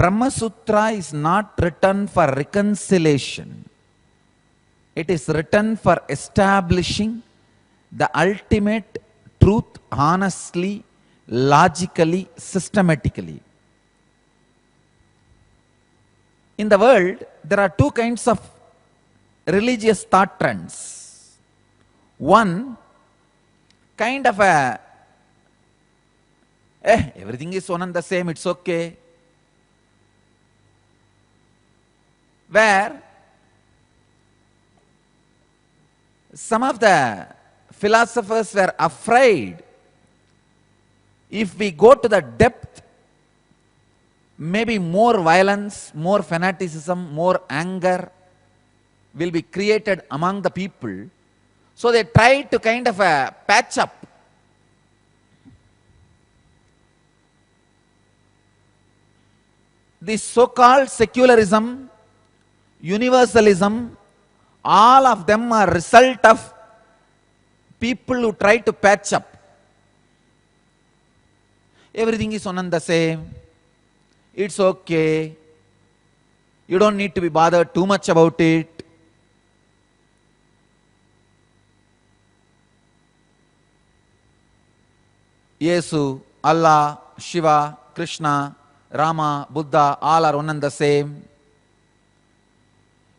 Brahma Sutra is not written for reconciliation. It is written for establishing the ultimate truth honestly, logically, systematically. In the world, there are two kinds of religious thought trends. One, kind of a, everything is one and the same, it's okay. Where some of the philosophers were afraid if we go to the depth, maybe more violence, more fanaticism, more anger will be created among the people. So they tried to kind of patch up. This so-called secularism, universalism, all of them are result of people who try to patch up. Everything is one and the same. It's okay. You don't need to be bothered too much about it. Yesu, Allah, Shiva, Krishna, Rama, Buddha, all are one and the same.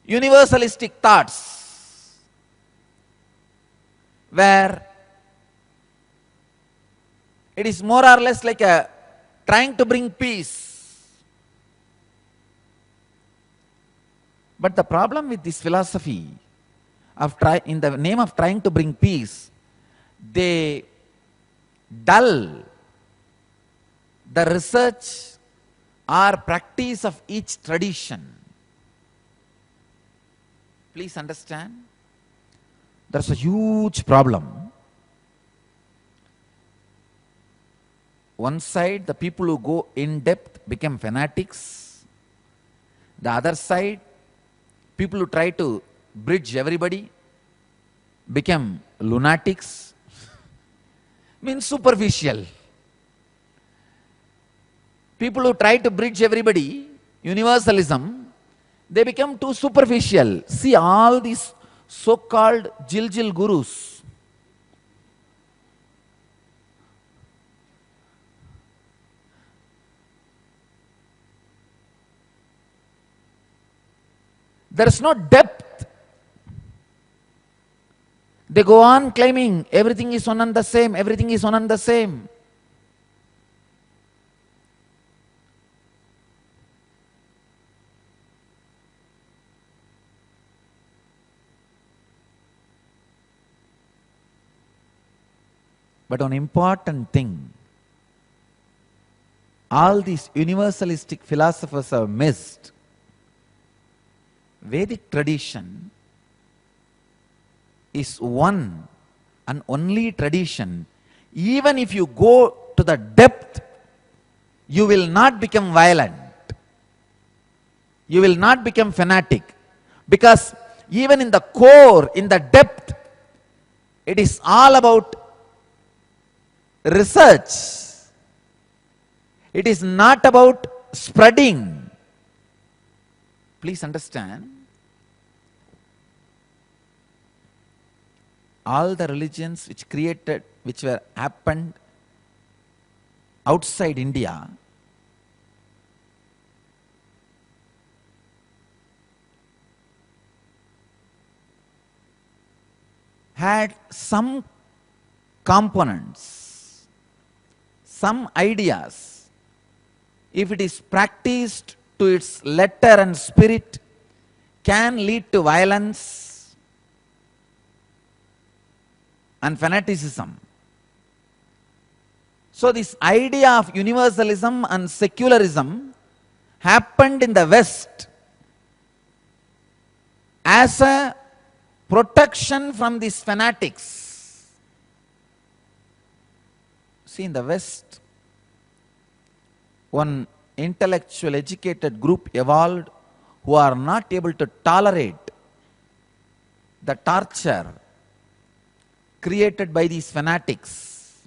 Universalistic thoughts, where it is more or less like a trying to bring peace. But the problem with this philosophy of in the name of trying to bring peace, they dull the research or practice of each tradition. Please understand, there's a huge problem. One side, the people who go in depth become fanatics. The other side, people who try to bridge everybody become lunatics. Means superficial. People who try to bridge everybody, universalism, they become too superficial. See all these so-called Jil gurus. There is no depth. They go on claiming everything is one and the same, everything is one and the same. But one important thing, all these universalistic philosophers have missed. Vedic tradition is one and only tradition. Even if you go to the depth, you will not become violent. You will not become fanatic. Because even in the core, in the depth, it is all about research. It is not about spreading. Please understand, all the religions which were happened outside India, had some components, some ideas. If it is practiced to its letter and spirit, can lead to violence and fanaticism. So this idea of universalism and secularism happened in the West as a protection from these fanatics. See, in the West, one intellectual, educated group evolved who are not able to tolerate the torture created by these fanatics.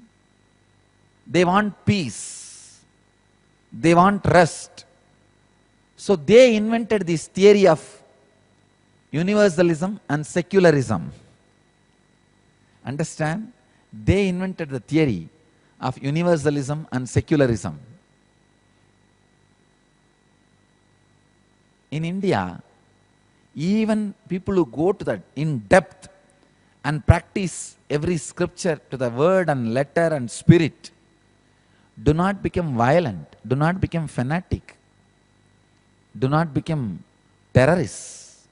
They want peace. They want rest. So they invented this theory of universalism and secularism. Understand? They invented the theory of universalism and secularism. In India, even people who go to that in depth and practice every scripture to the word and letter and spirit do not become violent, do not become fanatic, do not become terrorists.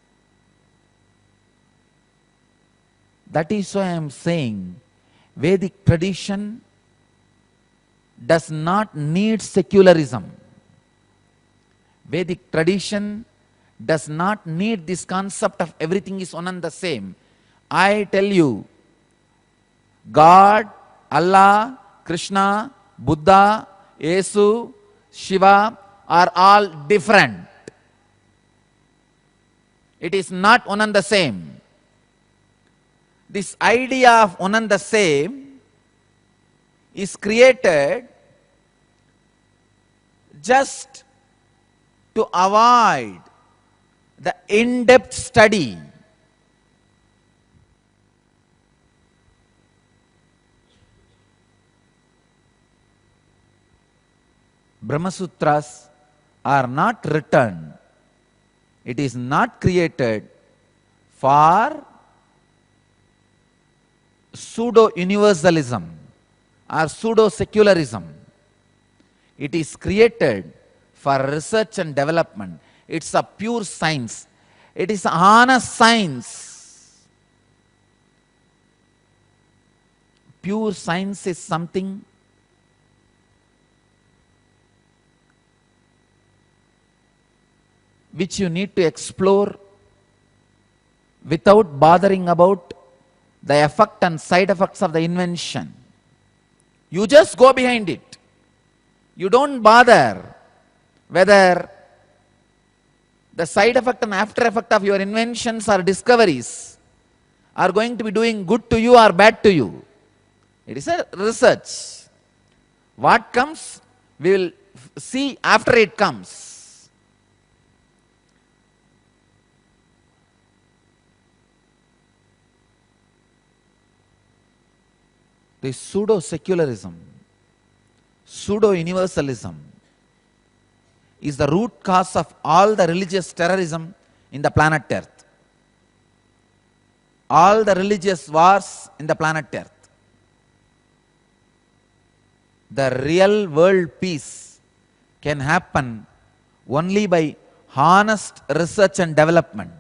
That is why I am saying Vedic tradition does not need secularism. Vedic tradition does not need this concept of everything is one and the same. I tell you, God, Allah, Krishna, Buddha, Yesu, Shiva are all different. It is not one and the same. This idea of one and the same is created just to avoid the in-depth study. Brahma Sutras are not written, it is not created for pseudo-universalism or pseudo-secularism. It is created for research and development. It's a pure science. It is honest science. Pure science is something which you need to explore without bothering about the effect and side effects of the invention. You just go behind it. You don't bother whether the side effect and after effect of your inventions or discoveries are going to be doing good to you or bad to you. It is a research. What comes, we will see after it comes. The pseudo-secularism, pseudo-universalism is the root cause of all the religious terrorism in the planet Earth. All the religious wars in the planet Earth. The real world peace can happen only by honest research and development.